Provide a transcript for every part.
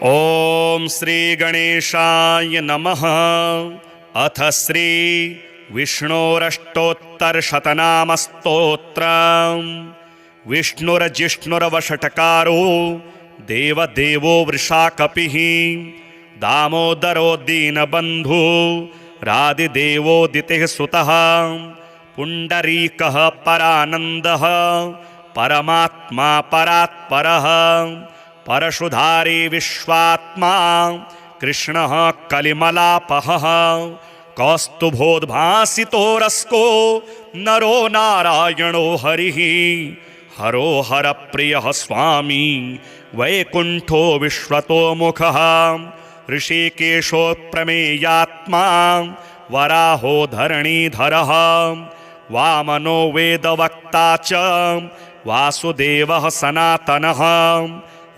ओम श्री गणेशाय नमः। अथ श्री विष्णोरष्टोत्तरशतनामस्तोत्रम्। विष्णुर्जिष्णुर्वषट्कारो देवदेवो वृषाकपिः दामोदरो दीनबन्धु रादिदेवोदितिः सुतः पुण्डरीकः परानन्दः परमात्मा परात्परः परशुधारी विश्वात्मा कृष्णः कलिमलापहः कौस्तुभोद्भासितो नरो नारायणो हरिः हरो हरप्रियः स्वामी वैकुण्ठो विश्वतोमुखः ऋषिकेशो प्रमेयात्मा वराहो धरणीधरः वामनो वेदवक्ता च वासुदेवः सनातनः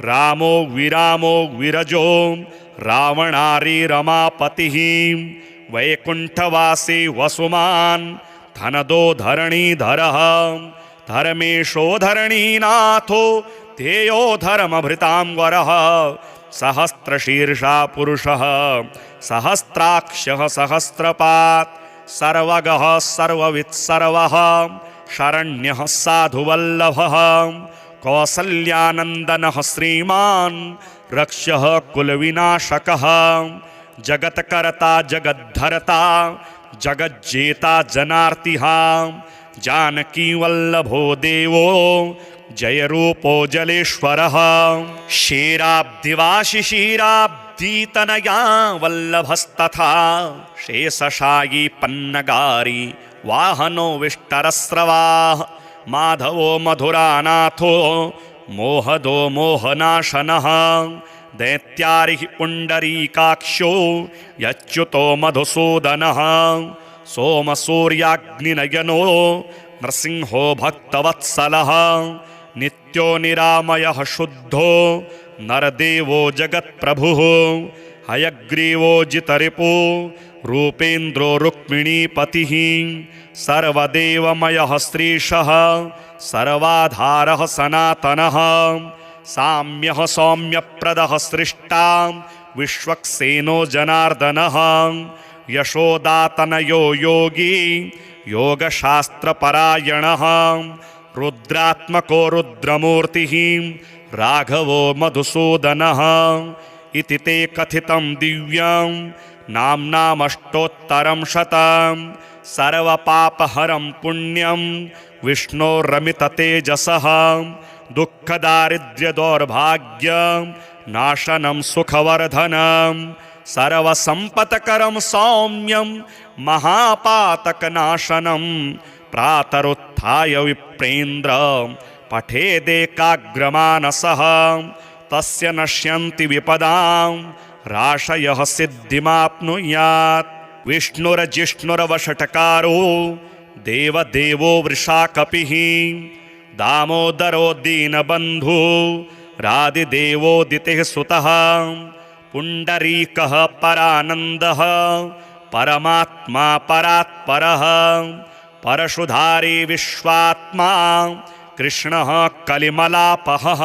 रामो विरामो विरजो रावणारी रमापतिः वैकुण्ठवासी वसुमान् धनदो धरणीधरः धर्मेशो धरणीनाथो ध्येयो धर्मभृतांवरः सहस्रशीर्षा पुरुषः सहस्राक्षः सहस्रपात् सर्वगः सर्ववित्सर्वः शरण्यः साधुवल्लभः कौसल्यानन्दनः श्रीमान् रक्षः कुलविनाशकः जगत्कर्ता जगद्धर्ता जगज्जेता जनार्तिः जानकीवल्लभो देवो जयरूपो जलेश्वरः क्षीराब्धिवाशिशीराब्धितनया वल्लभस्तथा शेषशायी पन्नगारी वाहनो विष्टरस्रवाः माधवो मधुरानाथो मोहदो मोहनाशनः दैत्यारिः पुण्डरीकाक्षो यच्युतो मधुसूदनः सोमसूर्याग्निनयनो नृसिंहो भक्तवत्सलः नित्यो निरामयः शुद्धो नरदेवो जगत्प्रभुः हयग्रीवो जितरिपो रूपेन्द्रो रुक्मिणीपतिः सर्वदेवमयः श्रीशः सर्वाधारः सनातनः साम्यः सौम्यप्रदः सृष्टा विश्वक्सेनो जनार्दनः यशोदातनयो योगी योगशास्त्रपरायणः रुद्रात्मको रुद्रमूर्तिः राघवो मधुसूदनः इति ते कथितं दिव्यं नाम्नामष्टोत्तरं शतं सर्वपापहरं पुण्यं विष्णोरमिततेजसः दुःखदारिद्र्यदौर्भाग्यं नाशनं सुखवर्धनं सर्वसम्पत्करं सौम्यं महापातकनाशनं प्रातरुत्थाय विप्रेन्द्र पठेदेकाग्रमानसः तस्य नश्यन्ति विपदां राशयः सिद्धिमाप्नुयात् विष्णुर्जिष्णुर्वषट्कारो देवदेवो वृषाकपिः दामोदरो दीनबन्धु रादिदेवोदितिः सुतः पुण्डरीकः परानन्दः परमात्मा परात्परः परशुधारी विश्वात्मा कृष्णः कलिमलापहः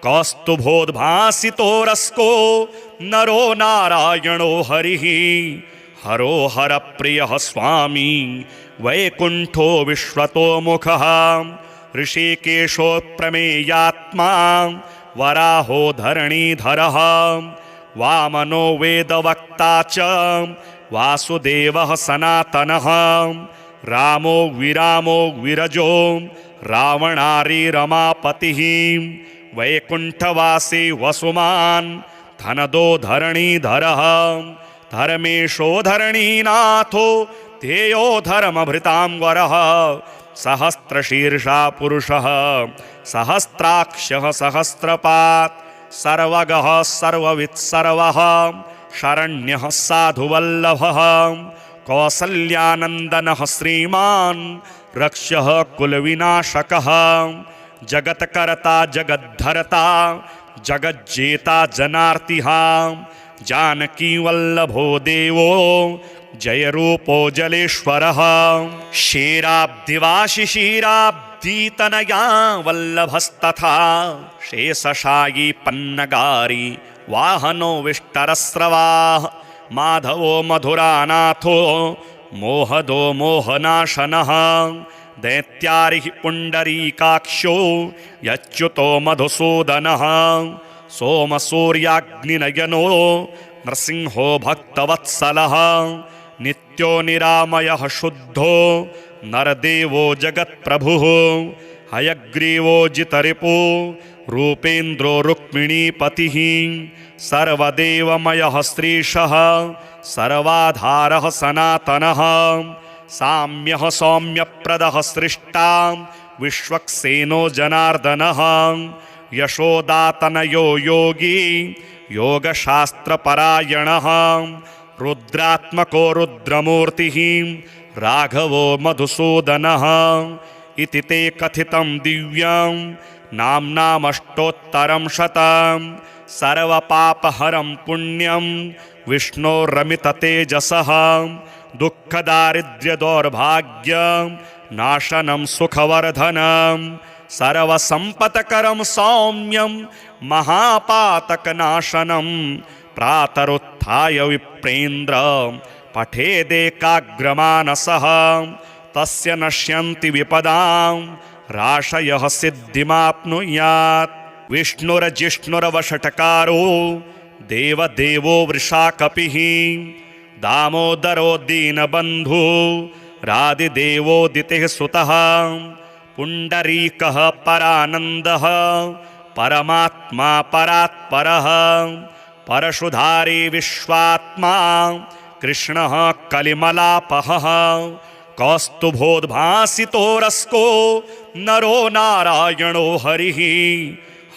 कौस्तुभोद्भासितो नरो नारायणो हरिः हरो हरप्रियः स्वामी वैकुण्ठो विश्वतोमुखः ऋषिकेशो प्रमेयात्मा वराहो धरणीधरः वामनो वेदवक्ता च वासुदेवः सनातनः रामो विरामो विरजो रावणारी रमापतिः वैकुण्ठवासी वसुमान् धनदो धरणीधरः धर्मेशो धरणीनाथो ध्येयो धर्मभृतांवरः सहस्रशीर्षा पुरुषः सहस्राक्षः सहस्रपात् सर्वगः सर्ववित्सर्वः शरण्यः साधुवल्लभः कौसल्यानन्दनः श्रीमान् रक्षः कुलविनाशकः जगत्कर्ता जगद्धर्ता जगज्जेता जनार्तिः जानकीवल्लभो देवो जयरूपो जलेश्वरः क्षीराब्धिवाशिशीराब्धितनया वल्लभस्तथा शेषशायी पन्नगारी वाहनो विष्टरस्रवाः माधवो मधुरानाथो मोहदो मोहनाशनः दैत्यारिः पुण्डरीकाक्षो यच्युतो मधुसूदनः सोमसूर्याग्निनयनो नृसिंहो भक्तवत्सलः नित्यो निरामयः शुद्धो नरदेवो जगत्प्रभुः हयग्रीवो जितरिपो रूपेन्द्रो रुक्मिणीपतिः सर्वदेवमयः श्रीशः सर्वाधारः सनातनः साम्यः सौम्यप्रदः सृष्टा विश्वक्सेनो जनार्दनः यशोदातनयो योगी योगशास्त्रपरायणः रुद्रात्मको रुद्रमूर्तिः राघवो मधुसूदनः इति ते कथितं दिव्यं नाम्नामष्टोत्तरं शतं सर्वपापहरं पुण्यं विष्णोरमिततेजसः दुःखदारिद्र्यदौर्भाग्यं नाशनं सुखवर्धनं सर्वसम्पत्करं सौम्यं महापातकनाशनं प्रातरुत्थाय विप्रेन्द्र पठेदेकाग्रमानसः तस्य नश्यन्ति विपदां राशयः सिद्धिमाप्नुयात् विष्णुरजिष्णुरवषट्कारो देवदेवो वृषाकपिः दामोदरो दीनबन्धु रादिदेवोदितेः सुतः पुण्डरीकः परानन्दः परमात्मा परात्परः परशुधारी विश्वात्मा कृष्णः कलिमलापहः कौस्तुभोद्भासितो रस्को नरो नारायणो हरिः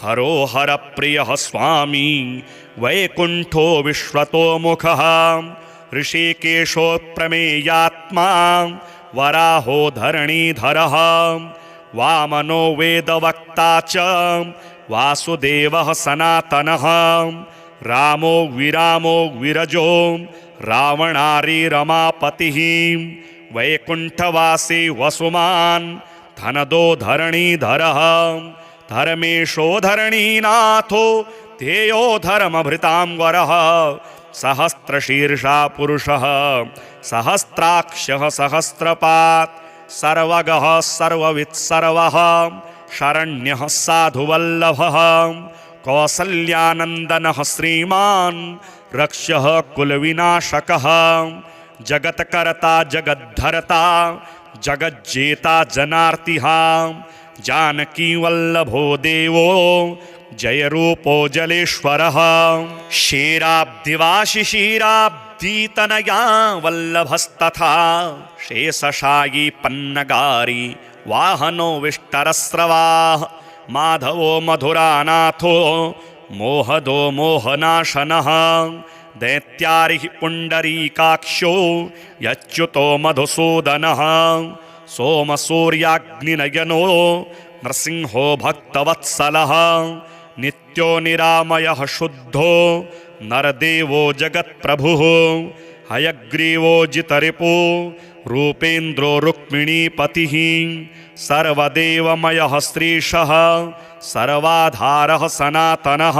हरो हरप्रियः स्वामी वैकुण्ठो विश्वतोमुखः ऋषिकेशो प्रमेयात्मा वराहो धरणीधरः वामनो वेदवक्ता च वासुदेवः सनातनः रामो विरामो विरजो रावणारी रमापतिः वैकुण्ठवासी वसुमान् धनदो धरणीधरः धर्मेशो धरणीनाथो ध्येयो धर्मभृतांवरः सहस्रशीर्षा पुरुषः सहस्राक्षः सहस्रपात् सर्वगः सर्ववित्सर्वः शरण्यः साधुवल्लभः कौसल्यानन्दनः श्रीमान् रक्षः कुलविनाशकः जगत्कर्ता जगद्धर्ता जगज्जेता जनार्तिः जानकीवल्लभो देवो जयरूपो जलेश्वरः क्षीराब्धिवाशिशीराब्धितनया वल्लभस्तथा शेषशायी पन्नगारी वाहनो विष्टरस्रवाः माधवो मधुरानाथो मोहदो मोहनाशनः दैत्यारिः पुण्डरीकाक्षो यच्युतो मधुसूदनः सोमसूर्याग्निनयनो नृसिंहो भक्तवत्सलः नित्यो निरामयः शुद्धो नरदेवो जगत्प्रभुः हयग्रीवो जितरिपो रूपेन्द्रो रुक्मिणीपतिः सर्वदेवमयः श्रीशः सर्वाधारः सनातनः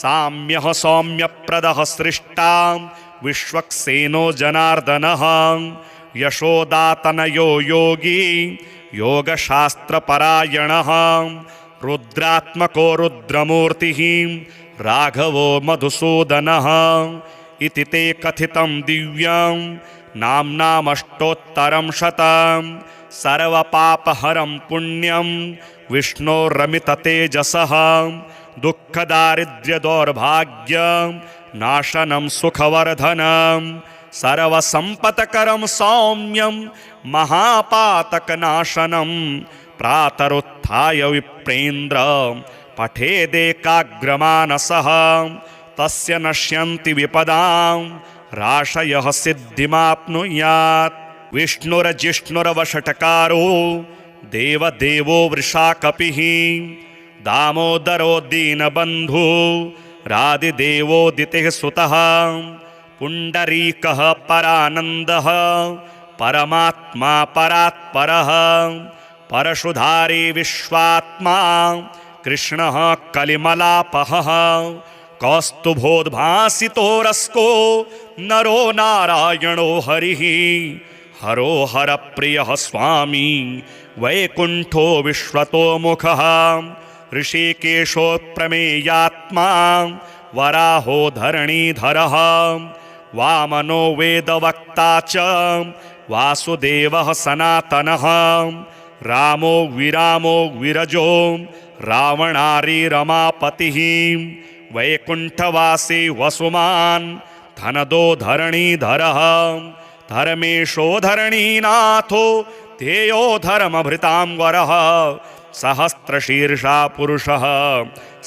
साम्यः सौम्यप्रदः सृष्टा विश्वक्सेनो जनार्दनः यशोदातनयो योगी योगशास्त्रपरायणः रुद्रात्मको रुद्रमूर्तिः राघवो मधुसूदनः इति ते कथितं दिव्यं नाम्नामष्टोत्तरं शतं सर्वपापहरं पुण्यं विष्णोरमिततेजसः दुःखदारिद्र्यदौर्भाग्यं नाशनं सुखवर्धनं सर्वसम्पत्करं सौम्यं महापातकनाशनं प्रातरुत्थाय विप्रेन्द्र पठेदेकाग्रमानसः तस्य नश्यन्ति विपदां राशयः सिद्धिमाप्नुयात् विष्णुरजिष्णुरवषट्कारो देवदेवो वृषाकपिः दामोदरो दीनबन्धु रादिदेवोदितेः सुतः पुण्डरीकः परानन्दः परमात्मा परात्परः परशुधारी विश्वात्मा कृष्णः कलिमलापहः कौस्तुभोद्भासितो रस्को नरो नारायणो हरिः हरो हरप्रियः स्वामी वैकुण्ठो विश्वतोमुखः ऋषिकेशोत्प्रमेयात्मा वराहो धरणीधरः वामनो वेदवक्ता च वासुदेवः सनातनः रामो विरामो विरजो रावणारी रमापतिः वैकुण्ठवासी वसुमान् धनदो धरणीधरः धर्मेशो धरणीनाथो ध्येयो धर्मभृतां वरः सहस्रशीर्षा पुरुषः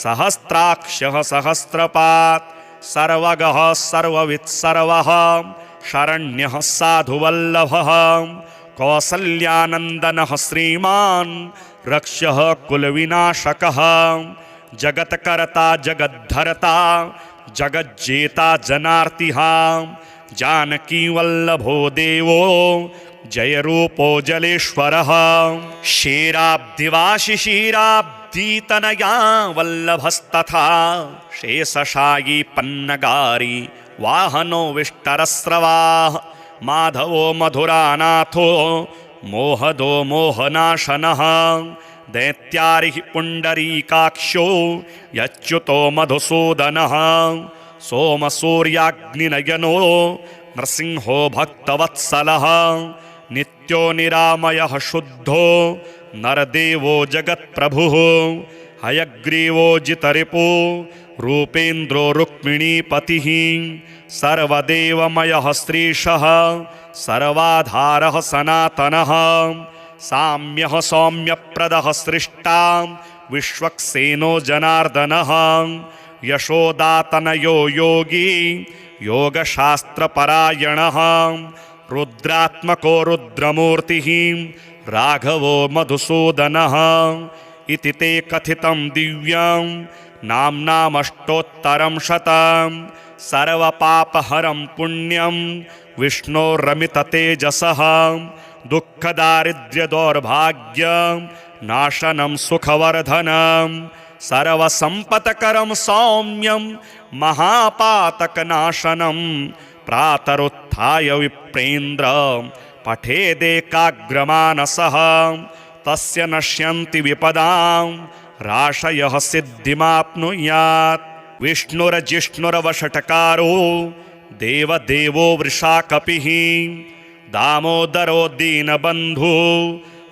सहस्राक्षः सहस्रपात् सर्वगः सर्ववित्सर्वः शरण्यः साधुवल्लभः कौसल्यानन्दनः श्रीमान् रक्ष्यः कुलविनाशकः जगत्कर्ता जगद्धर्ता जगज्जेता जनार्तिः जानकीवल्लभो देवो जयरूपो जलेश्वरः क्षीराब्धिवाशिशीराब्धितनया वल्लभस्तथा शेषशायी पन्नगारी वाहनो विष्टरस्रवाः माधवो मधुरानाथो मोहदो मोहनाशनः दैत्यारिः पुण्डरीकाक्षो यच्युतो मधुसूदनः सोमसूर्याग्निनयनो नृसिंहो भक्तवत्सलः नित्यो निरामयः शुद्धो नरदेवो जगत्प्रभुः हयग्रीवो जितरिपो रूपेन्द्रो रुक्मिणीपतिः सर्वदेवमयः श्रीशः सर्वाधारः सनातनः साम्यः सौम्यप्रदः सृष्टा विश्वक्सेनो जनार्दनः यशोदातनयो योगी योगशास्त्रपरायणः रुद्रात्मको रुद्रमूर्तिः राघवो मधुसूदनः इति ते कथितं दिव्यं नाम्नामष्टोत्तरं शतं सर्वपापहरं पुण्यं विष्णोरमिततेजसः दुःखदारिद्र्यदौर्भाग्यं नाशनं सुखवर्धनं सर्वसम्पत्करं सौम्यं महापातकनाशनं प्रातरुत्थाय विप्रेन्द्र पठेदेकाग्रमानसः तस्य नश्यन्ति विपदां राशयः सिद्धिमाप्नुयात् विष्णुर्जिष्णुर्वषट्कारो देवदेवो वृषाकपिः दामोदरो दीनबन्धु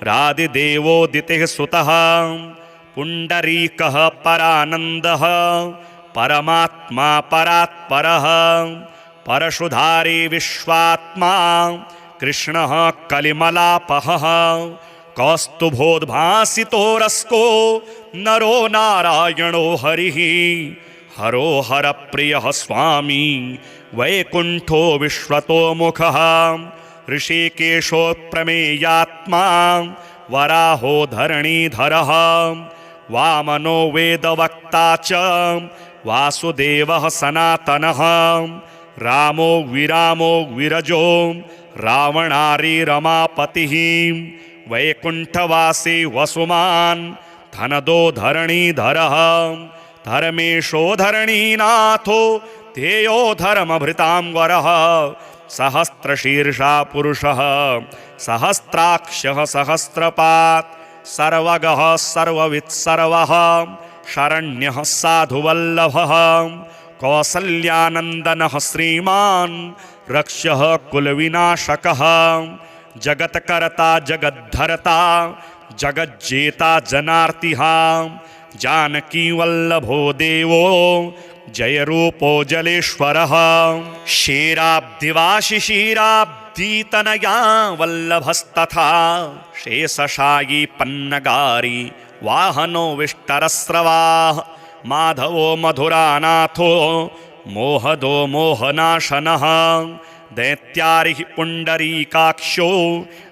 रादिदेवोदितेः सुतः पुण्डरीकः परानन्दः परमात्मा परात्परः परशुधारी विश्वात्मा कृष्णः कलिमलापहः कौस्तुभोद्भासितो रस्को नरो नारायणो हरिः हरो हरप्रियः स्वामी वैकुण्ठो विश्वतोमुखः ऋषिकेशोत्प्रमेयात्मा वराहो धरणीधरः वामनो वेदवक्ता च वासुदेवः सनातनः रामो विरामो विरजो रावणारी रमापतिः वैकुण्ठवासी वसुमान् धनदो धरणीधरः धर्मेशो धरणीनाथो ध्येयो धर्मभृतां वरः सहस्रशीर्षा पुरुषः सहस्राक्षः सहस्रपात् सर्वगः सर्ववित्सर्वः शरण्यः साधुवल्लभः कौसल्यानन्दनः श्रीमान् रक्ष्यः कुलविनाशकः जगत्कर्ता जगद्धर्ता जगज्जेता जनार्तिः जानकीवल्लभो देवो जयरूपो जलेश्वरः क्षीराब्धिवाशिशीराब्धितनया वल्लभस्तथा शेषशायी पन्नगारी वाहनो विष्टरस्रवाः माधवो मधुरानाथो मोहदो मोहनाशनः दैत्यारिः पुण्डरीकाक्षो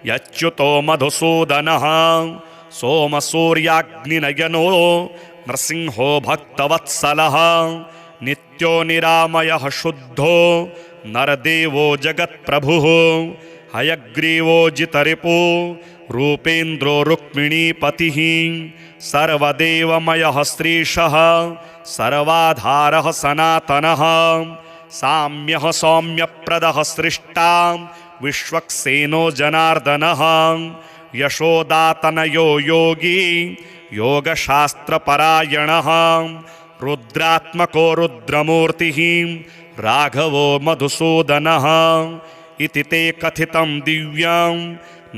यच्युतो मधुसूदनः सोमसूर्याग्निनयनो नृसिंहो भक्तवत्सलः नित्यो निरामयः शुद्धो नरदेवो जगत्प्रभुः हयग्रीवो जितरिपो रूपेन्द्रो रुक्मिणीपतिः सर्वदेवमयः श्रीशः सर्वाधारः सनातनः साम्यः सौम्यप्रदः सृष्टा विश्वक्सेनो जनार्दनः यशोदातनयो योगी योगशास्त्रपरायणः रुद्रात्मको रुद्रमूर्तिः राघवो मधुसूदनः इति ते कथितं दिव्यं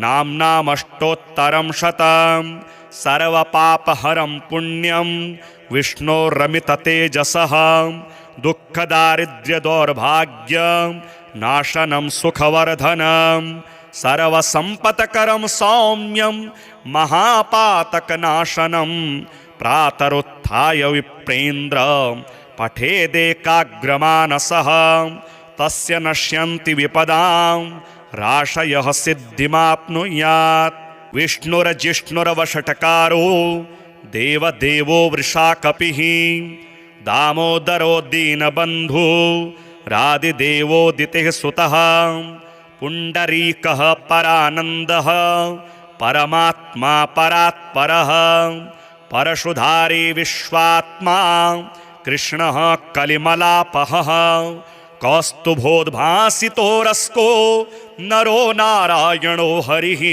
नाम्नामष्टोत्तरं शतं सर्वपापहरं पुण्यं विष्णोरमिततेजसः दुःखदारिद्र्यदौर्भाग्यं नाशनं सुखवर्धनं सर्वसम्पत्करं सौम्यं महापातकनाशनं प्रातरुत्थाय विप्रेन्द्र पठेदेकाग्रमानसः तस्य नश्यन्ति विपदां राशयः सिद्धिमाप्नुयात् विष्णुरजिष्णुरवषट्कारो देवदेवो वृषाकपिः दामोदरो दीनबन्धु रादिदेवोदितिः सुतः पुण्डरीकः परानन्दः परमात्मा परात्परः परशुधारी विश्वात्मा कृष्णः कलिमलापहः कौस्तुभोद्भासितो रस्को नरो नारायणो हरिः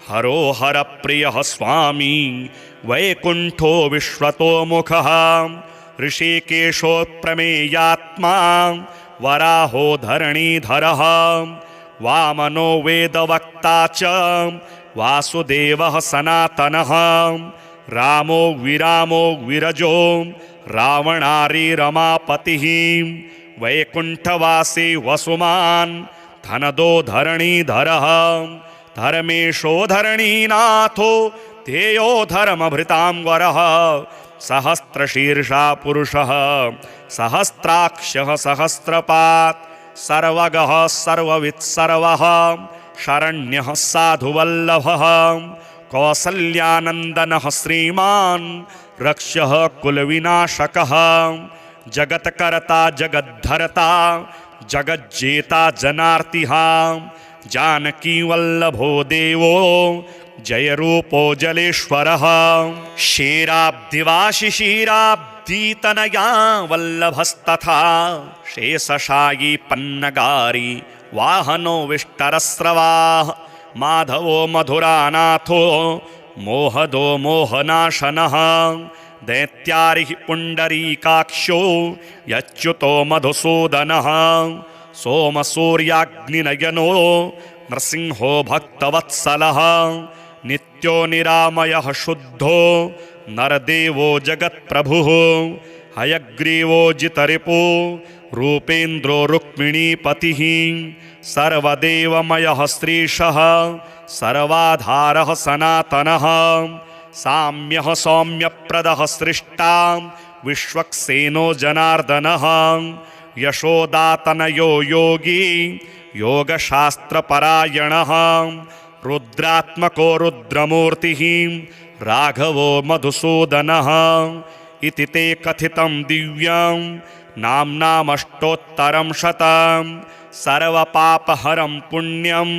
हरो हरप्रियः स्वामी वैकुण्ठो विश्वतोमुखः ऋषिकेशोत्प्रमेयात्मा वराहो धरणीधरः वामनो वेदवक्ता च वासुदेवः सनातनः रामो विरामो विरजो रावणारी रमापतिः वैकुण्ठवासी वसुमान् धनदो धरणीधरः धर्मेशो धरणीनाथो ध्येयो धर्मभृतां वरः सहस्रशीर्षा पुरुषः सहस्राक्षः सहस्रपात् सर्वगः सर्ववित्सर्वः शरण्यः साधुवल्लभः कौसल्यानन्दनः श्रीमान् रक्ष्यः कुलविनाशकः जगत्कर्ता जगद्धर्ता जगज्जेता जनार्तिः जानकीवल्लभो देवो जयरूपो जलेश्वरः क्षीराब्धिवाशिशीराब्धितनया वल्लभस्तथा शेषशायी पन्नगारी वाहनो विष्टरस्रवाः माधवो मधुरानाथो मोहदो मोहनाशनः दैत्यारिः पुण्डरीकाक्षो यच्युतो मधुसूदनः सोमसूर्याग्निनयनो नृसिंहो भक्तवत्सलः नित्यो निरामयः शुद्धो नरदेवो जगत्प्रभुः हयग्रीवो जितरिपो रूपेन्द्रो रुक्मिणीपतिः सर्वदेवमयः श्रीशः सर्वाधारः सनातनः साम्यः सौम्यप्रदः सृष्टा विश्वक्सेनो जनार्दनः यशोदातनयो योगी योगशास्त्रपरायणः रुद्रात्मको रुद्रमूर्तिः राघवो मधुसूदनः इति ते कथितं दिव्यं नाम्नामष्टोत्तरं शतं सर्वपापहरं पुण्यं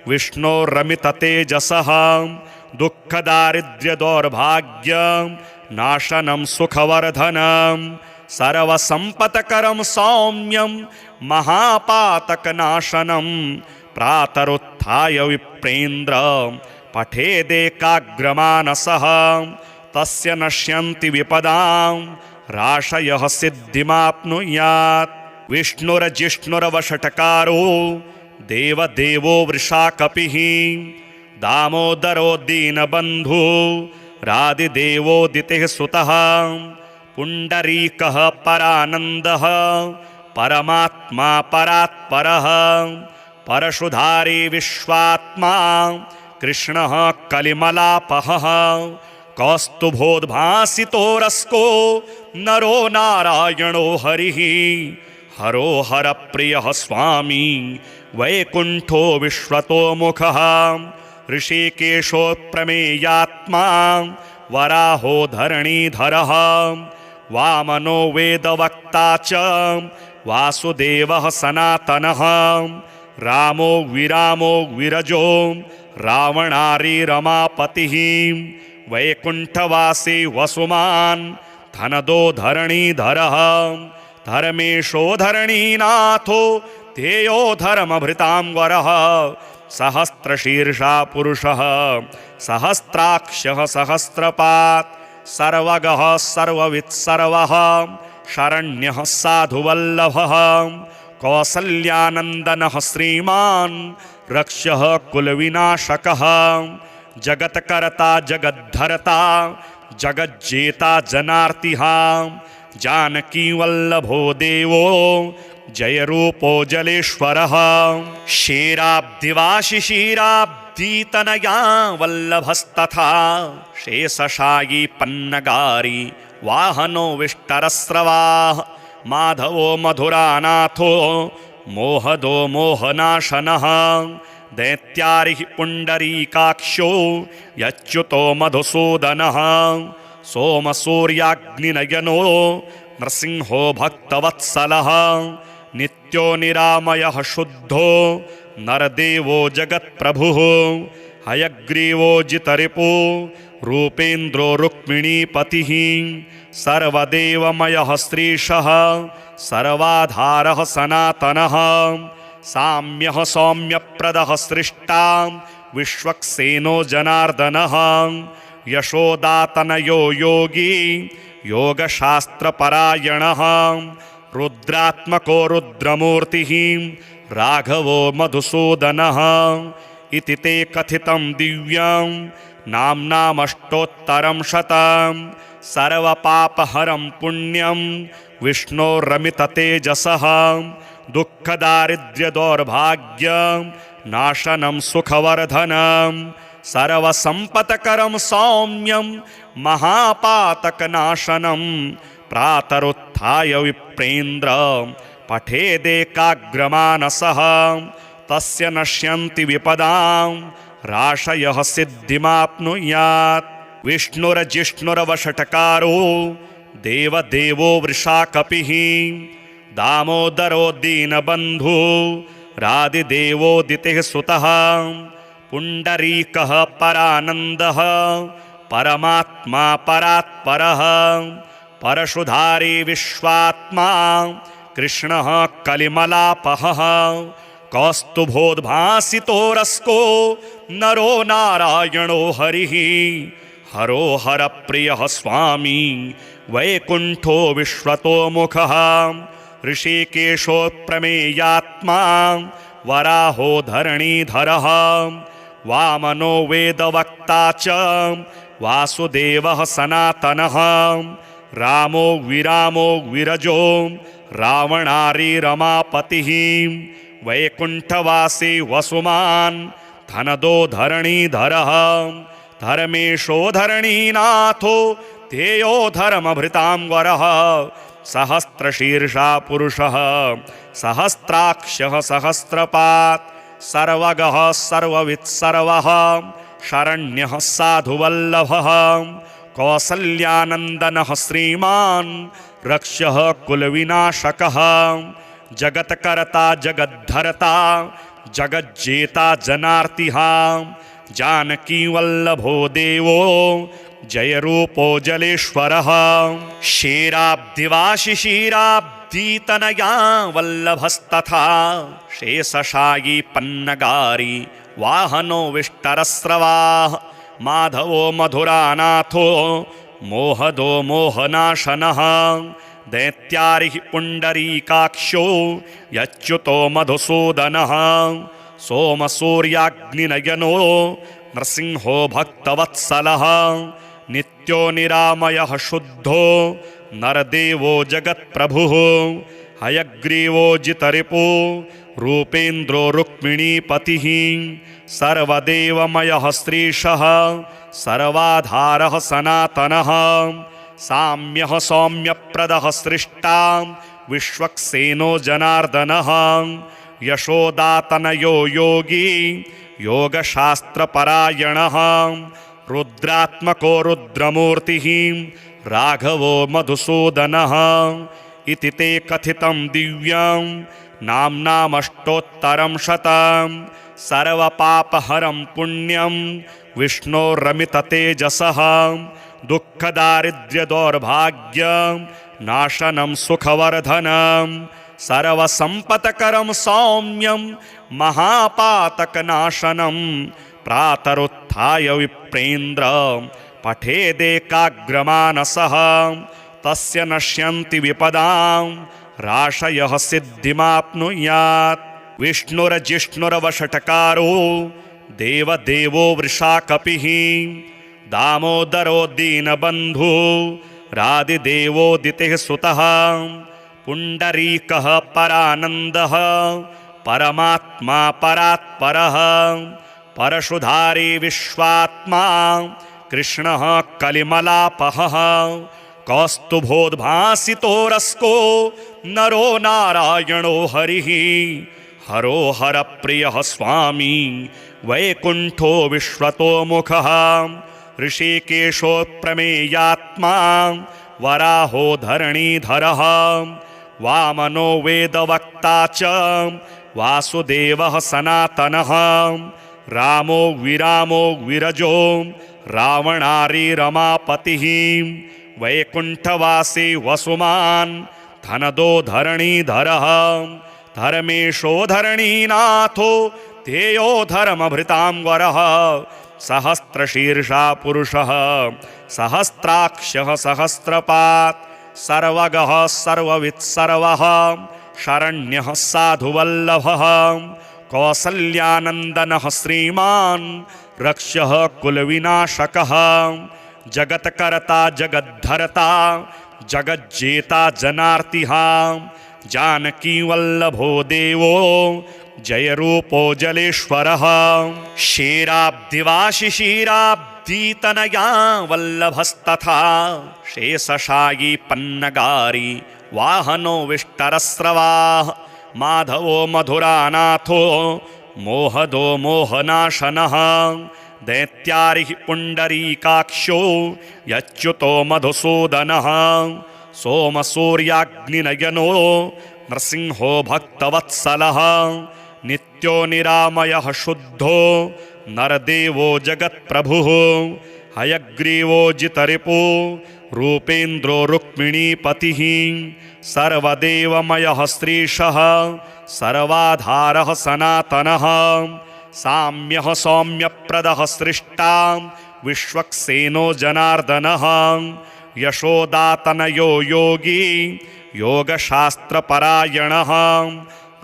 विष्णोरमिततेजसः दुःखदारिद्र्यदौर्भाग्यं नाशनं सुखवर्धनं सर्वसम्पत्करं सौम्यं महापातकनाशनं प्रातरुत्थाय विप्रेन्द्र पठेदेकाग्रमानसः तस्य नश्यन्ति विपदां राशयः सिद्धिमाप्नुयात् विष्णुरजिष्णुरवषट्कारो देवदेवो वृषाकपिः दामोदरो दीनबन्धु रादिदेवोदितिः सुतः पुण्डरीकः परानन्दः परमात्मा परात्परः परशुधारी विश्वात्मा कृष्णः कलिमलापहः कौस्तुभोद्भासितो रस्को नरो नारायणो हरिः हरो हरप्रियः स्वामी वैकुण्ठो विश्वतोमुखः ऋषिकेशोत्प्रमेयात्मा वराहो धरणीधरः वामनो वेदवक्ता च वासुदेवः सनातनः रामो विरामो विरजो रावणारी रमापतिः वैकुण्ठवासी वसुमान् धनदो धरणीधरः धर्मेशो धरणीनाथो ध्येयो धर्मभृतां वरः सहस्रशीर्षा पुरुषः सहस्राक्षः सहस्रपात् सर्वगः सर्ववित्सर्वः शरण्यः साधुवल्लभः कौसल्यानन्दनः श्रीमान् रक्षः कुलविनाशकः जगत्कर्ता जगद्धर्ता जगज्जेता जनार्तिः जानकीवल्लभो देवो जयरूपो जलेश्वरः क्षीराब्धिवाशिशीराब्धितनया वल्लभस्तथा शेषशायी पन्नगारी वाहनो विष्टरस्रवाः माधवो मधुरानाथो मोहदो मोहनाशनः दैत्यारिः पुण्डरीकाक्षो यच्युतो मधुसूदनः सोमसूर्याग्निनयनो नृसिंहो भक्तवत्सलः नित्यो निरामयः शुद्धो नरदेवो जगत्प्रभुः हयग्रीवो जितरिपो रूपेन्द्रो रुक्मिणीपतिः सर्वदेवमयः श्रीशः सर्वाधारः सनातनः साम्यः सौम्यप्रदः सृष्टा विश्वक्सेनो जनार्दनः यशोदातनयो योगी योगशास्त्रपरायणः रुद्रात्मको रुद्रमूर्तिः राघवो मधुसूदनः इति ते कथितं दिव्यं नाम्नामष्टोत्तरं शतं सर्वपापहरं पुण्यं विष्णोरमिततेजसः दुःखदारिद्र्यदौर्भाग्यं नाशनं सुखवर्धनं सर्वसम्पत्करं सौम्यं महापातकनाशनं प्रातरुत्थाय विप्रेन्द्र पठेदेकाग्रमानसः तस्य नश्यन्ति विपदां राशयः सिद्धिमाप्नुयात् विष्णुरजिष्णुरवषट्कारो देवदेवो वृषाकपिः दामोदरो दीनबन्धु रादिदेवोदितेः सुतः पुण्डरीकः परानन्दः परमात्मा परात्परः परशुधारी विश्वात्मा कृष्णः कलिमलापहः कौस्तुभोद्भासितो रस्को नरो नारायणो हरिः हरो हरप्रियः स्वामी वैकुण्ठो विश्वतोमुखः ऋषिकेशो प्रमेयात्मा वराहो धरणीधरः वामनो वेदवक्ता च वासुदेवः सनातनः रामो विरामो विरजो रावणारी रमापतिः वैकुण्ठवासी वसुमान् धनदो धरणीधरः धर्मेशो धरणीनाथो ध्येयो धर्मभृतां वरः सहस्रशीर्षा पुरुषः सहस्राक्षः सहस्रपात् सर्वगः सर्ववित्सर्वः शरण्यः साधुवल्लभः कौसल्यानन्दनः श्रीमान् रक्षः कुलविनाशकः जगत्कर्ता जगद्धर्ता जगज्जेता जनार्तिः जानकीवल्लभो देवो जयरूपो जलेश्वरः क्षीराब्धिवाशिशीराब्धितनया वल्लभस्तथा शेषशायी पन्नगारी वाहनो विष्टरस्रवाः माधवो मधुरानाथो मोहदो मोहनाशनः दैत्यारिः पुण्डरीकाक्षो यच्युतो मधुसूदनः सोमसूर्याग्निनयनो नृसिंहो भक्तवत्सलः नित्यो निरामयः शुद्धो नरदेवो जगत्प्रभुः हयग्रीवो जितरिपो रूपेन्द्रो रुक्मिणीपतिः सर्वदेवमयः श्रीशः सर्वाधारः सनातनः साम्यः सौम्यप्रदः सृष्टा विश्वक्सेनो जनार्दनः यशोदातनयो योगी योगशास्त्रपरायणः रुद्रात्मको रुद्रमूर्तिः राघवो मधुसूदनः इति ते कथितं दिव्यं नाम्नामष्टोत्तरं शतं सर्वपापहरं पुण्यं विष्णोरमिततेजसः दुःखदारिद्र्यदौर्भाग्यं नाशनं सुखवर्धनं सर्वसम्पत्करं सौम्यं महापातकनाशनं प्रातरुत्थाय विप्रेन्द्र पठेदेकाग्रमानसः तस्य नश्यन्ति विपदां राशयः सिद्धिमाप्नुयात्। विष्णुर्जिष्णुर्वषट्कारो देवदेवो वृषाकपिः दामोदरो दीनबन्धु रादिदेवोदितेः सुतः पुण्डरीकः परानन्दः परमात्मा परात्परः परशुधारी विश्वात्मा कृष्णः कलिमलापहः कौस्तुभोद्भासितो रस्को नरो नारायणो हरिः हरो हरप्रियः स्वामी वैकुण्ठो विश्वतोमुखः ऋषिकेशो प्रमेयात्मा वराहो धरणीधरः वामनो वेदवक्ता च वासुदेवः सनातनः रामो विरामो विरजो रावणारी रमापतिः वैकुण्ठवासी वसुमान् धनदो धरणीधरः धर्मेशो धरणीनाथो ध्येयो धर्मभृतांवरः सहस्रशीर्षा पुरुषः सहस्राक्षः सहस्रपात् सर्वगः सर्ववित्सर्वः शरण्यः साधुवल्लभः कौसल्यानन्दनः श्रीमान् रक्षः कुलविनाशकः जगत्कर्ता जगद्धर्ता जगज्जेता जनार्तिः जानकीवल्लभो देवो जयरूपो जलेश्वरः क्षीराब्धिवाशिशीराब्धितनया वल्लभस्तथा शेषशायी पन्नगारी वाहनो विष्टरस्रवाः माधवो मधुरानाथो मोहदो मोहनाशनः दैत्यारिः पुण्डरीकाक्षो यच्युतो मधुसूदनः सोमसूर्याग्निनयनो नृसिंहो भक्तवत्सलः नित्यो निरामयः शुद्धो नरदेवो जगत्प्रभुः हयग्रीवो जितरिपो रूपेन्द्रो रुक्मिणीपतिः सर्वदेवमयः श्रीशः सर्वाधारः सनातनः साम्यः सौम्यप्रदः सृष्टा विश्वक्सेनो जनार्दनः यशोदातनयो योगी योगशास्त्रपरायणः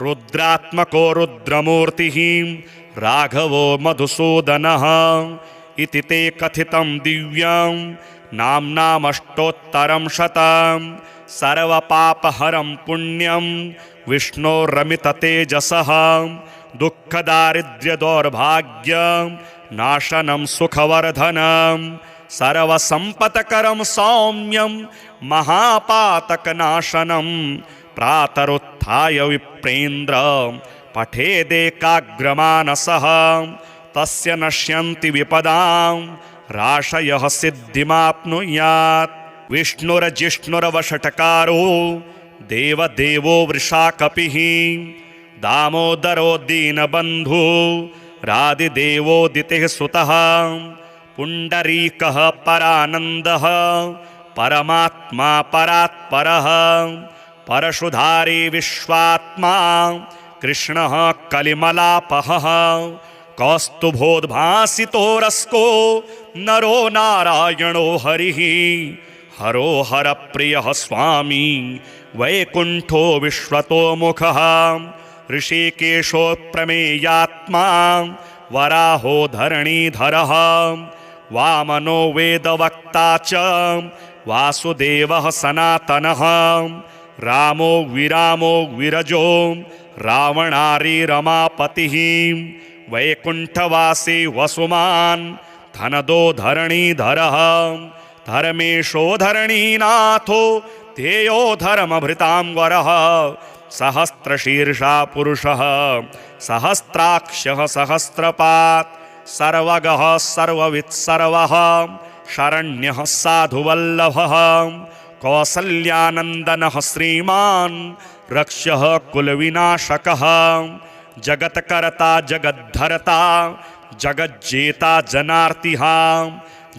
रुद्रात्मको रुद्रमूर्तिः राघवो मधुसूदनः इति ते कथितं दिव्यं नाम्नामष्टोत्तरं शतं सर्वपापहरं पुण्यं विष्णोरमिततेजसः दुःखदारिद्र्यदौर्भाग्यं नाशनं सुखवर्धनं सर्वसम्पत्करं सौम्यं महापातकनाशनं प्रातरुत्थाय विप्रेन्द्र पठेदेकाग्रमानसः तस्य नश्यन्ति विपदां राशयः सिद्धिमाप्नुयात्। विष्णुर्जिष्णुर्वषट्कारो देवदेवो वृषाकपिः दामोदरो दीनबन्धु रादिदेवोदितेः सुतः पुण्डरीकः परानन्दः परमात्मा परात्परः परशुधारी विश्वात्मा कृष्णः कलिमलापहः कौस्तुभोद्भासितो रस्को नरो नारायणो हरिः हरो हरप्रियः स्वामी वैकुण्ठो विश्वतोमुखः ऋषिकेशो प्रमेयात्मा वराहो धरणीधरः वामनो वेदवक्ता च वासुदेवः सनातनः रामो विरामो विरजो रावणारी रमापतिः वैकुण्ठवासी वसुमान् धनदो धरणीधरः धर्मेशो धरणीनाथो ध्येयो धर्मभृतांवरः सहस्रशीर्षा पुरुषः सहस्राक्षः सहस्रपात् सर्वगः सर्ववित्सर्वः शरण्यः साधुवल्लभः कौसल्यानन्दनः श्रीमान् रक्षः कुलविनाशकः जगत्कर्ता जगद्धर्ता जगज्जेता जनार्तिः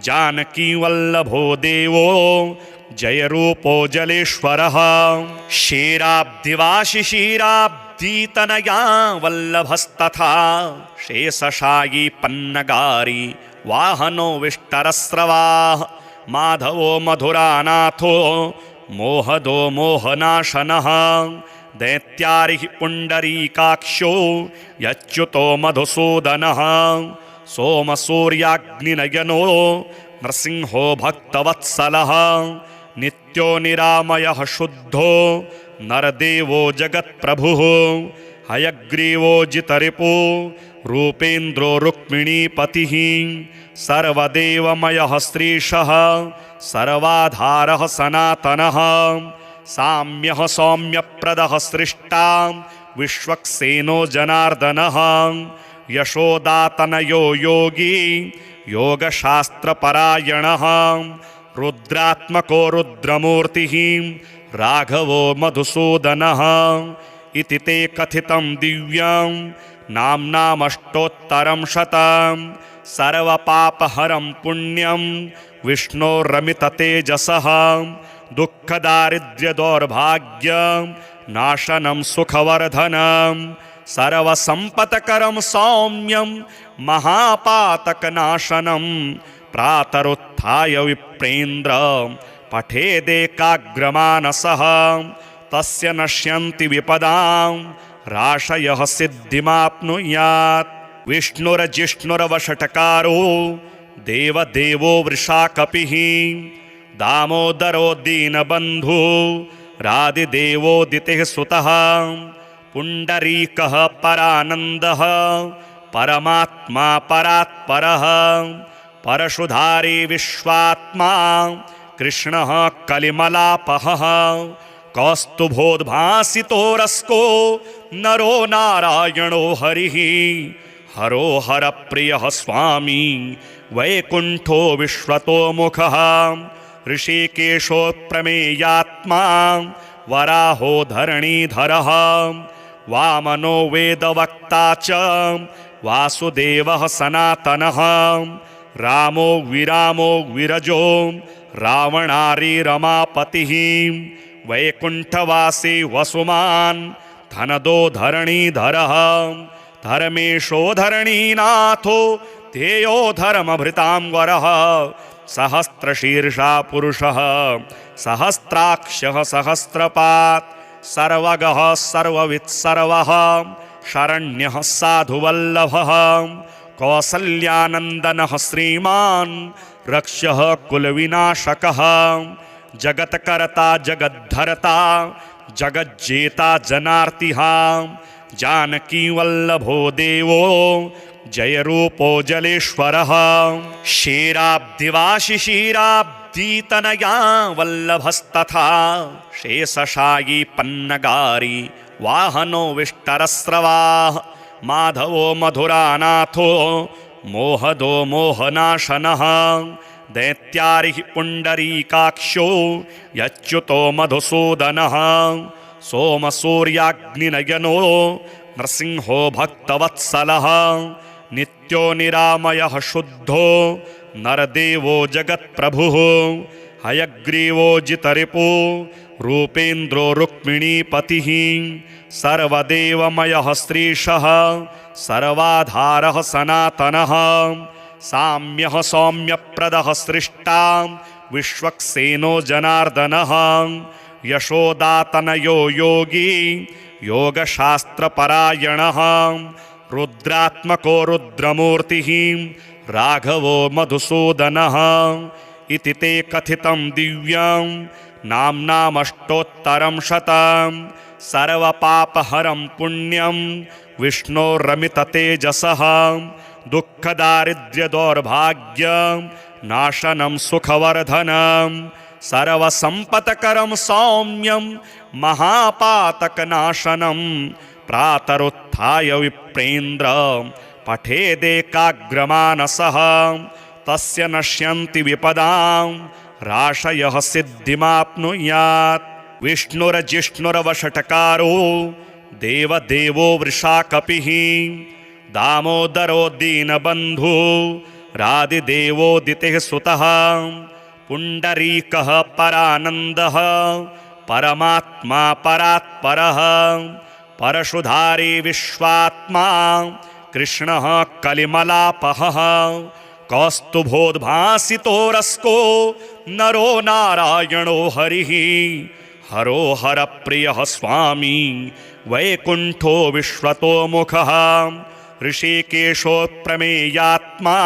जानकीवल्लभो देवो जयरूपो जलेश्वरः क्षीराब्धिवाशिशीराब्धितनया वल्लभस्तथा शेषशायी पन्नगारी वाहनो विष्टरस्रवाः माधवो मधुरानाथो मोहदो मोहनाशनः दैत्यारिः पुण्डरीकाक्षो यच्युतो मधुसूदनः सोमसूर्याग्निनयनो नृसिंहो भक्तवत्सलः नित्यो निरामयः शुद्धो नरदेवो जगत्प्रभुः हयग्रीवो जितरिपो रूपेन्द्रो रुक्मिणीपतिः सर्वदेवमयः श्रीशः सर्वाधारः सनातनः साम्यः सौम्यप्रदः सृष्टा विश्वक्सेनो जनार्दनः यशोदातनयो योगी योगशास्त्रपरायणः रुद्रात्मको रुद्रमूर्तिः राघवो मधुसूदनः इति ते कथितं दिव्यं नाम्नामष्टोत्तरं शतं सर्वपापहरं पुण्यं विष्णोरमिततेजसः दुःखदारिद्र्यदौर्भाग्यं नाशनं सुखवर्धनं सर्वसम्पत्करं सौम्यं महापातकनाशनं प्रातरुत्थाय विप्रेन्द्र पठेदेकाग्रमानसः तस्य नश्यन्ति विपदां राशयः सिद्धिमाप्नुयात् विष्णुरजिष्णुरवषट्कारो देवदेवो वृषाकपिः दामोदरो दीनबन्धु रादिदेवोदितेः सुतः पुण्डरीकः परानन्दः परमात्मा परात्परः परशुधारी विश्वात्मा कृष्णः कलिमलापहः कौस्तुभोद्भासितो रस्को नरो नारायणो हरिः हरो हरप्रियः स्वामी वैकुण्ठो विश्वतोमुखः ऋषिकेशो प्रमेयात्मा वराहो धरणीधरः वामनो वेदवक्ता च वासुदेवः सनातनः रामो विरामो विरजो रावणारी रमापतिः वैकुण्ठवासी वसुमान् धनदो धरणीधरः धर्मेशो धरणीनाथो ध्येयो धर्मभृतांवरः सहस्रशीर्षा पुरुषः सहस्राक्षः सहस्रपात् सर्वगः सर्ववित्सर्वः शरण्यः साधुवल्लभः कौसल्यानन्दनः श्रीमान् रक्षः कुलविनाशकः जगत्कर्ता जगद्धर्ता जगज्जेता जनार्तिः जानकीवल्लभो देवो जयरूपो जलेश्वरः क्षीराब्धिवाशिशीराब्धितनया वल्लभस्तथा शेषशायी पन्नगारी वाहनो विष्टरस्रवाः माधवो मधुरानाथो मोहदो मोहनाशनः दैत्यारिः पुण्डरीकाक्षो यच्युतो मधुसूदनः सोमसूर्याग्निनयनो नृसिंहो भक्तवत्सलः नित्यो निरामयः शुद्धो नरदेवो जगत्प्रभुः हयग्रीवो जितरिपो रूपेन्द्रो रुक्मिणीपतिः सर्वदेवमयः श्रीशः सर्वाधारः सनातनः साम्यः सौम्यप्रदः सृष्टा विश्वक्सेनो जनार्दनः यशोदातनयो योगी योगशास्त्रपरायणः रुद्रात्मको रुद्रमूर्तिः राघवो मधुसूदनः इति ते कथितं दिव्यं नाम्नामष्टोत्तरं शतं सर्वपापहरं पुण्यं विष्णोरमिततेजसः दुःखदारिद्र्यदौर्भाग्यं नाशनं सुखवर्धनं सर्वसम्पत्करं सौम्यं महापातकनाशनं प्रातरुत्थाय विप्रेन्द्र पठेदेकाग्रमानसः तस्य नश्यन्ति विपदां राशयः सिद्धिमाप्नुयात् विष्णुरजिष्णुरवषट्कारो देवदेवो वृषाकपिः दामोदरो दीनबन्धु रादिदेवोदितिः सुतः पुण्डरीकः परानन्दः परमात्मा परात्परः परशुधारी विश्वात्मा कृष्णः कलिमलापहः कौस्तुभोद्भासितो नरो नारायणो हरिः हरो हरप्रियः स्वामी वैकुण्ठो विश्वतोमुखः ऋषिकेशोप्रमेयात्मा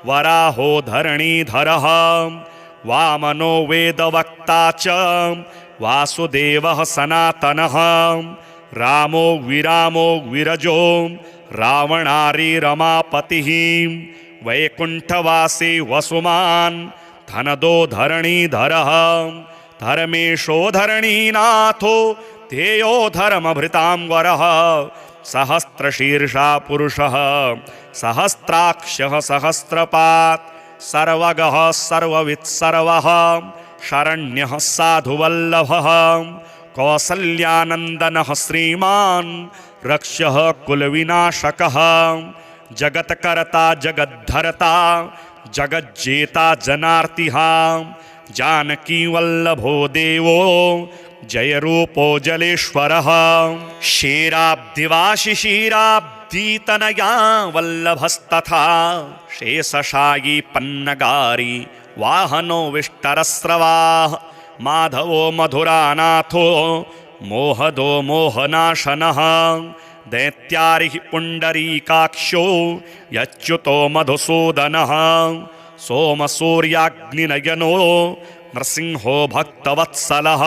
वराहो धरणीधरः वामनो वेदवक्ता च वासुदेवः सनातनः रामो विरामो विरजो रावणारी रमापतिः वैकुण्ठवासी वसुमान् धनदो धरणीधरः धर्मेशो धरणीनाथो ध्येयो धर्मभृतां वरः सहस्रशीर्षा पुरुषः सहस्राक्षः सहस्रपात् सर्वगः सर्ववित्सर्वः शरण्यः साधुवल्लभः कौसल्यानन्दनः श्रीमान् रक्ष्यः कुलविनाशकः जगत्कर्ता जगद्धर्ता जगज्जेता जनार्तिः जानकीवल्लभो देवो जयरूपो जलेश्वरः क्षीराब्धिवाशिशीराब्धितनया वल्लभस्तथा शेषशायी पन्नगारी वाहनो विष्टरस्रवाः माधवो मधुरानाथो मोहदो मोहनाशनः दैत्यारिः पुण्डरीकाक्षो यच्युतो मधुसूदनः सोमसूर्याग्निनयनो नृसिंहो भक्तवत्सलः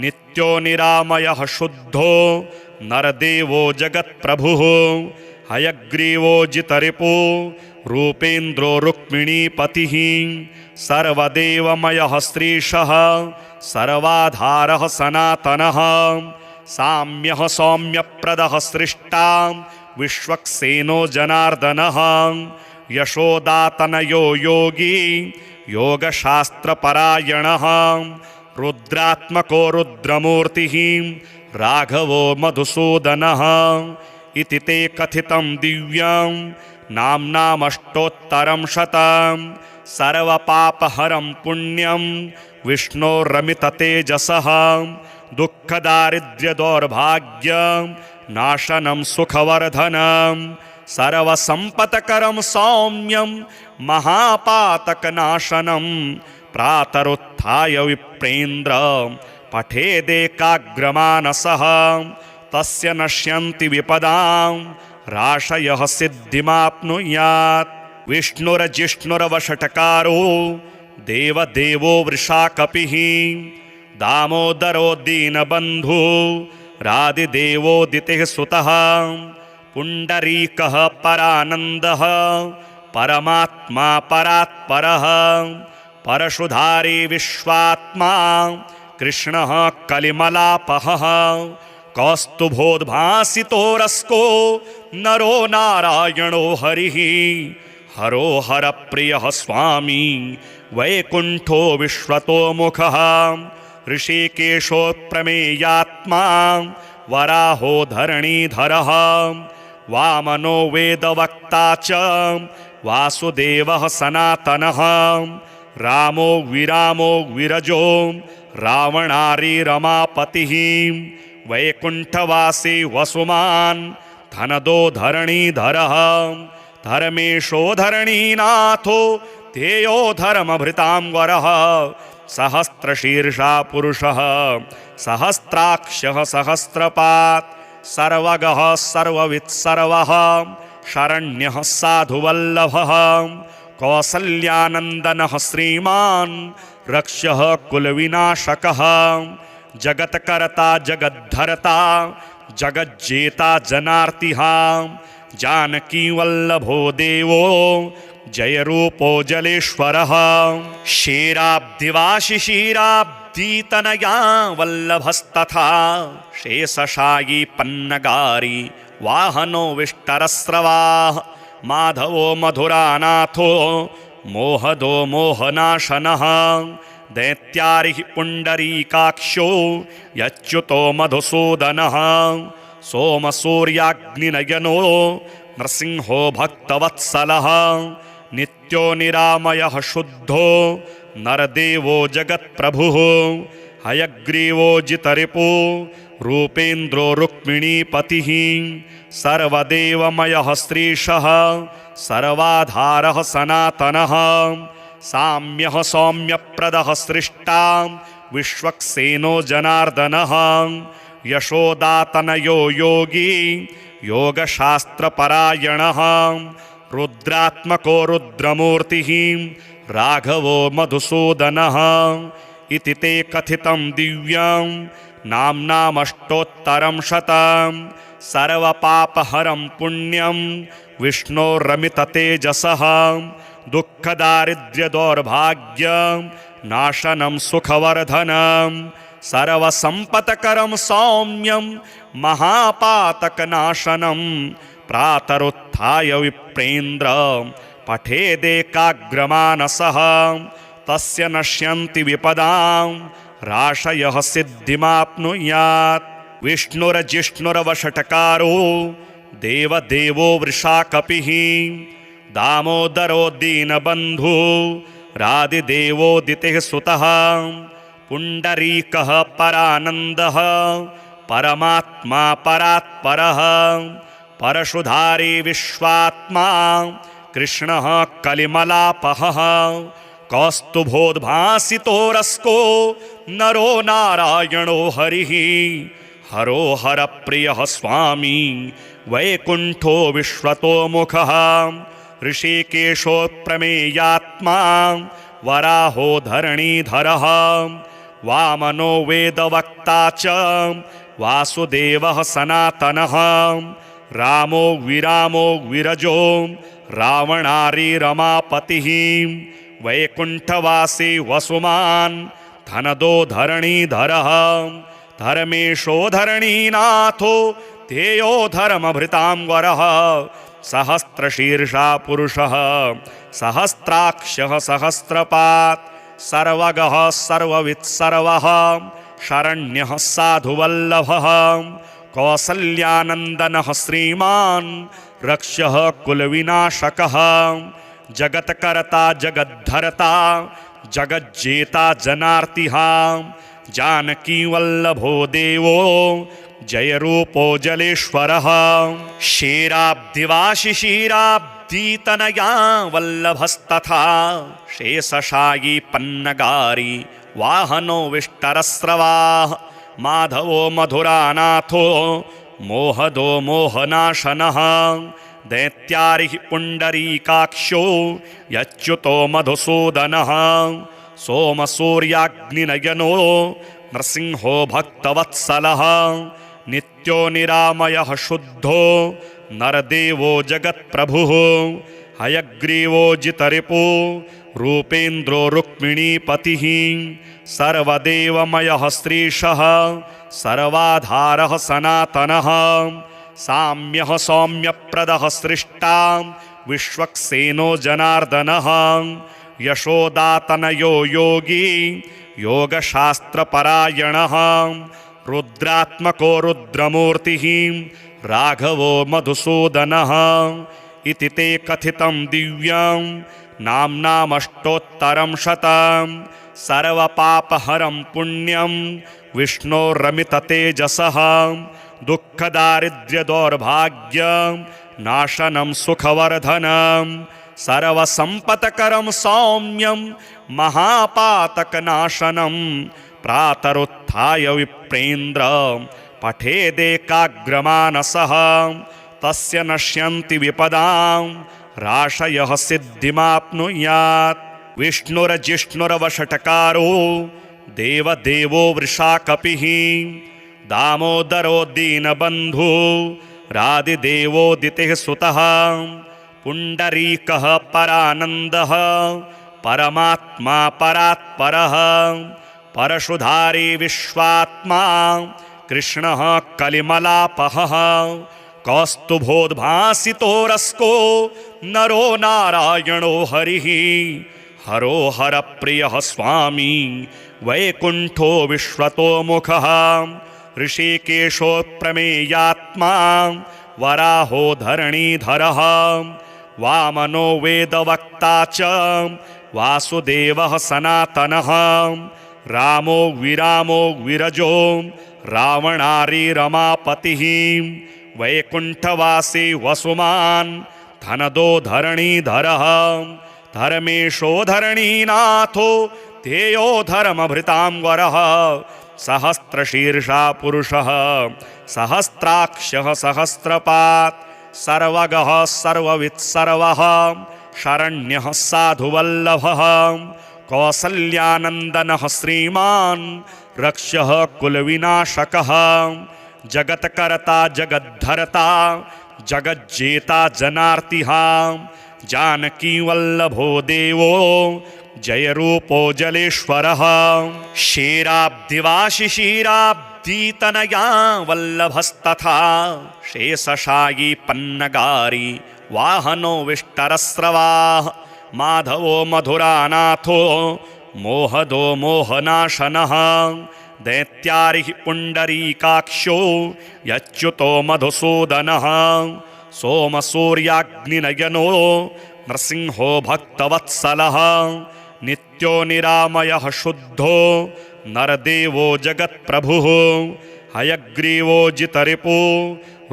नित्यो निरामयः शुद्धो नरदेवो जगत्प्रभुः हयग्रीवो जितरिपो रूपेन्द्रो रुक्मिणीपतिः सर्वदेवमयः श्रीशः सर्वाधारः सनातनः साम्यः सौम्यप्रदः सृष्टा विश्वक्सेनो जनार्दनः यशोदातनयो योगी योगशास्त्रपरायणः रुद्रात्मको रुद्रमूर्तिः राघवो मधुसूदनः इति ते कथितं दिव्यं नाम्नामष्टोत्तरं शतं सर्वपापहरं पुण्यं विष्णोरमिततेजसः दुःखदारिद्र्यदौर्भाग्यं नाशनं सुखवर्धनं सर्वसम्पत्करं सौम्यं महापातकनाशनं प्रातरुत्थाय विप्रेन्द्र पठेदेकाग्रमानसः तस्य नश्यन्ति विपदां राशयः सिद्धिमाप्नुयात् विष्णुरजिष्णुरवषट्कारो देवदेवो वृषाकपिः दामोदरो दीनबन्धु रादिदेवोदितिः सुतः पुण्डरीकः परानन्दः परमात्मा परात्परः परशुधारी विश्वात्मा कृष्णः कलिमलापहः कौस्तुभोद्भासितो नरो नारायणो हरिः हरो हरप्रियः स्वामी वैकुण्ठो विश्वतोमुखः ऋषिकेशोप्रमेयात्मा वराहो धरणीधरः वामनो वेदवक्ता च वासुदेवः सनातनः रामो विरामो विरजो रावणारी रमापतिः वैकुण्ठवासी वसुमान् धनदो धरणीधरः धर्मेशो धरणीनाथो ध्येयो धर्मभृतां वरः सहस्रशीर्षा पुरुषः सहस्राक्षः सहस्रपात् सर्वगः सर्ववित्सर्वः शरण्यः साधुवल्लभः कौसल्यानन्दनः श्रीमान् रक्ष्यः कुलविनाशकः जगत्कर्ता जगद्धर्ता जगज्जेता जनार्तिः जानकीवल्लभो देवो जयरूपो जलेश्वरः क्षीराब्धिवाशिशीराब्धितनया वल्लभस्तथा शेषशायी पन्नगारी वाहनो विष्टरस्रवाः माधवो मधुरानाथो मोहदो मोहनाशनः दैत्यारिः पुण्डरीकाक्षो यच्युतो मधुसूदनः सोमसूर्याग्निनयनो नृसिंहो भक्तवत्सलः नित्यो निरामयः शुद्धो नरदेवो जगत्प्रभुः हयग्रीवो जितरिपो रूपेन्द्रो रुक्मिणीपतिः सर्वदेवमयः श्रीशः सर्वाधारः सनातनः साम्यः सौम्यप्रदः सृष्टा विश्वक्सेनो जनार्दनः यशोदातनयो योगी योगशास्त्रपरायणः रुद्रात्मको रुद्रमूर्तिः राघवो मधुसूदनः इति ते कथितं दिव्यं नाम्नामष्टोत्तरं शतं सर्वपापहरं पुण्यं विष्णोरमिततेजसः दुःखदारिद्र्यदौर्भाग्यं नाशनं सुखवर्धनं सर्वसम्पत्करं सौम्यं महापातकनाशनं प्रातरुत्थाय विप्रेन्द्र पठेदेकाग्रमानसः तस्य नश्यन्ति विपदां राशयः सिद्धिमाप्नुयात् विष्णुरजिष्णुरवषट्कारो देवदेवो वृषाकपिः दामोदरो दीनबन्धु रादिदेवोदितेः सुतः पुण्डरीकः परानन्दः परमात्मा परात्परः परशुधारी विश्वात्मा कृष्णः कलिमलापहः कौस्तुभोद्भासितो रस्को नरो नारायणो हरिः हरो हरप्रियः स्वामी वैकुण्ठो विश्वतोमुखः ऋषिकेशो प्रमेयात्मा वराहो धरणीधरः वामनो वेदवक्ता च वासुदेवः सनातनः रामो विरामो विरजो रावणारी रमापतिः वैकुण्ठवासी वसुमान् धनदो धरणीधरः धर्मेशो धरणीनाथो ध्येयो धर्मभृतां वरः सहस्रशीर्षा पुरुषः सहस्राक्षः सहस्रपात् सर्वगः सर्ववित् सर्वः शरण्यः साधुवल्लभः कौसल्यानन्दनः श्रीमान् रक्ष्यः कुलविनाशकः जगत्कर्ता जगद्धर्ता जगज्जेता जनार्तिः जानकीवल्लभो देवो जयरूपो जलेश्वरः क्षीराब्धिवाशिशीराब्धितनया वल्लभस्तथा शेषशायी पन्नगारी वाहनो विष्टरस्रवाः माधवो मधुरानाथो मोहदो मोहनाशनः दैत्यारिः पुण्डरीकाक्षो यच्युतो मधुसूदनः सोमसूर्याग्निनयनो नृसिंहो भक्तवत्सलः नित्यो निरामयः शुद्धो नरदेवो जगत्प्रभुः हयग्रीवो जितरिपो रूपेन्द्रो रुक्मिणीपतिः सर्वदेवमयः श्रीशः सर्वाधारः सनातनः साम्यः सौम्यप्रदः सृष्टा विश्वक्सेनो जनार्दनः यशोदातनयो योगी योगशास्त्रपरायणः रुद्रात्मको रुद्रमूर्तिः राघवो मधुसूदनः इति ते कथितं दिव्यं नाम्नामष्टोत्तरं शतं सर्वपापहरं पुण्यं विष्णोरमिततेजसः दुःखदारिद्र्यदौर्भाग्यं नाशनं सुखवर्धनं सर्वसम्पत्करं सौम्यं महापातकनाशनं प्रातरुत्थाय विप्रेन्द्र पठेदेकाग्रमानसः तस्य नश्यन्ति विपदां राशयः सिद्धिमाप्नुयात् विष्णुरजिष्णुरवषट्कारो देवदेवो वृषाकपिः दामोदरो दीनबन्धु रादिदेवोदितेः सुतः पुण्डरीकः परानन्दः परमात्मा परात्परः परशुधारी विश्वात्मा कृष्णः कलिमलापहः कौस्तुभोद्भासितो रस्को नरो नारायणो हरिः हरो हरप्रियः स्वामी वैकुण्ठो विश्वतोमुखः ऋषिकेशो प्रमेयात्मा वराहो धरणीधरः वामनो वेदवक्ता वक्ता च वासुदेवः सनातनः रामो विरामो विरजो रावणारी रमापतिः वैकुण्ठवासी वसुमान् धनदो धरणीधरः धर्मेशो धरणीनाथो ध्येयो धर्मभृतां वरः सहस्रशीर्षा पुरुषः सहस्राक्षः सहस्रपात् सर्वगः सर्ववित्सर्वः शरण्यः साधुवल्लभः कौसल्यानन्दनः श्रीमान् रक्षः कुलविनाशकः जगत्कर्ता जगद्धर्ता जगज्जेता जनार्तिः जानकीवल्लभो देवो जयरूपो जलेश्वरः क्षीराब्धिवाशिशीराब्धितनया वल्लभस्तथा शेषशायी पन्नगारी वाहनो विष्टरस्रवाः माधवो मधुरानाथो मोहदो मोहनाशनः दैत्यारिः पुण्डरीकाक्षो यच्युतो मधुसूदनः सोमसूर्याग्निनयनो नृसिंहो भक्तवत्सलः नित्यो निरामयः शुद्धो नरदेवो जगत्प्रभुः हयग्रीवो जितरिपो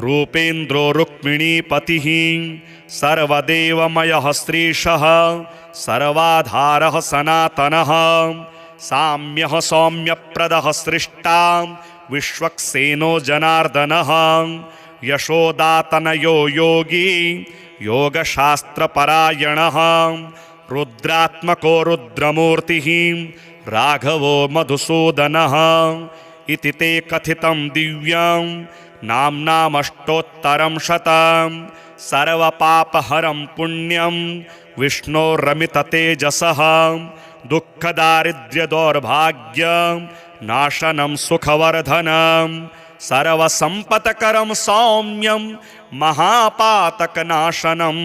रूपेन्द्रो रुक्मिणीपतिः सर्वदेवमयः श्रीशः सर्वाधारः सनातनः साम्यः सौम्यप्रदः सृष्टा विश्वक्सेनो जनार्दनः यशोदातनयो योगी योगशास्त्रपरायणः रुद्रात्मको रुद्रमूर्तिः राघवो मधुसूदनः इति ते कथितं दिव्यं नाम्नामष्टोत्तरं शतं सर्वपापहरं पुण्यं विष्णोरमिततेजसः दुःखदारिद्र्यदौर्भाग्यं नाशनं सुखवर्धनं सर्वसम्पत्करं सौम्यं महापातकनाशनं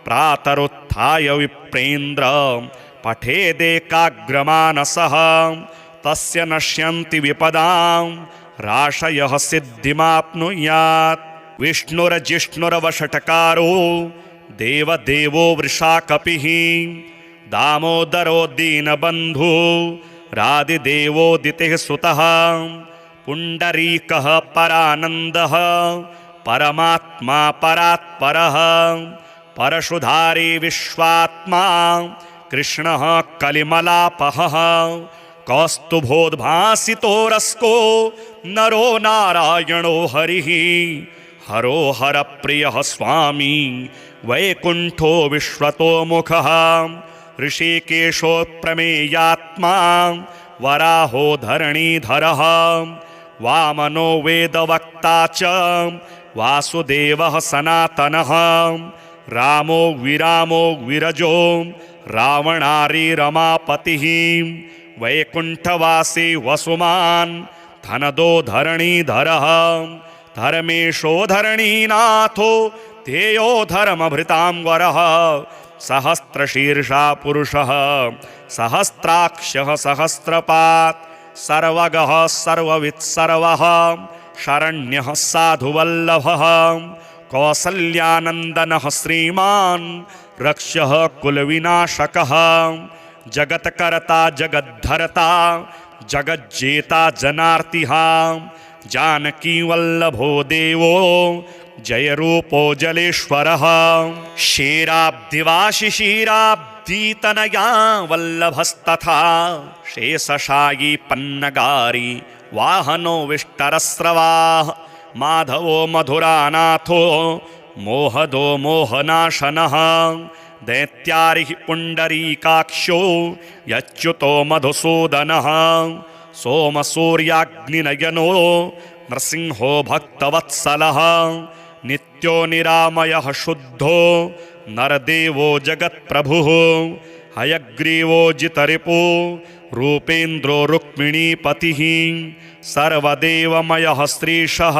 प्रातरुत्थाय विप्रेन्द्र पठेदेकाग्रमानसः तस्य नश्यन्ति विपदां राशयः सिद्धिमाप्नुयात् विष्णुर्जिष्णुर्वषट्कारो देवदेवो वृषाकपिः दामोदरो दीनबन्धु रादिदेवोदितिः सुतः पुण्डरीकः परानन्दः परमात्मा परात्परः परशुधारी विश्वात्मा कृष्णः कलिमलापहः कौस्तुभोद्भासितो रस्को नरो नारायणो हरिः हरो हरप्रियः स्वामी वैकुण्ठो विश्वतोमुखः ऋषिकेशो प्रमेयात्मा वराहो धरणीधरः वामनो वेदवक्ता च वासुदेवः सनातनः रामो विरामो विरजो रावणारी रमापतिः वैकुण्ठवासी वसुमान् धनदो धरणीधरः धर्मेशो धरणीनाथो ध्येयो धर्मभृतां वरः सहस्रशीर्षा पुरुषः सहस्राक्षः सहस्रपात् सर्वगः सर्ववित्सर्वः शरण्यः साधुवल्लभः कौसल्यानन्दनः श्रीमान् रक्षः कुलविनाशकः जगत्कर्ता जगद्धर्ता जगज्जेता जनार्तिः जानकीवल्लभो देवो जयरूपो जलेश्वरः क्षीराब्धिवाशिशीराब्धितनया वल्लभस्तथा शेषशायी पन्नगारी वाहनो विष्टरस्रवाः माधवो मधुरानाथो मोहदो मोहनाशनः दैत्यारिः पुण्डरीकाक्षो यच्युतो मधुसूदनः सोमसूर्याग्निनयनो नृसिंहो भक्तवत्सलः नित्यो निरामयः शुद्धो नरदेवो जगत्प्रभुः हयग्रीवो जितरिपो रूपेन्द्रो रुक्मिणीपतिः सर्वदेवमयः श्रीशः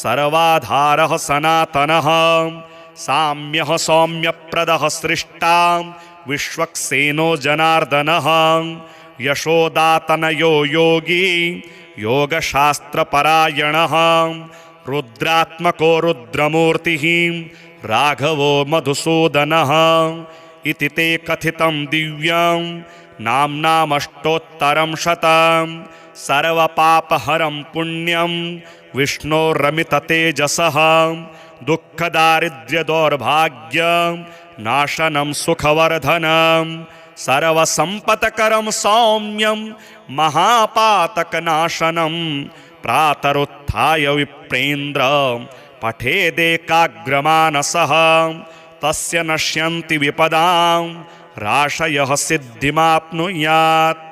सर्वाधारः सनातनः साम्यः सौम्यप्रदः सृष्टा विश्वक्सेनो जनार्दनः यशोदातनयो योगी योगशास्त्रपरायणः रुद्रात्मको रुद्रमूर्तिः राघवो मधुसूदनः इति ते कथितं दिव्यं नाम्नामष्टोत्तरं शतं सर्वपापहरं पुण्यं विष्णोरमिततेजसः दुःखदारिद्र्यदौर्भाग्यं नाशनं सुखवर्धनं सर्वसम्पत्करं सौम्यं महापातकनाशनं प्रातरुत्थाय विप्रेन्द्र पठेदेकाग्रमानसः तस्य नश्यन्ति विपदां राशयः सिद्धिमाप्नुयात्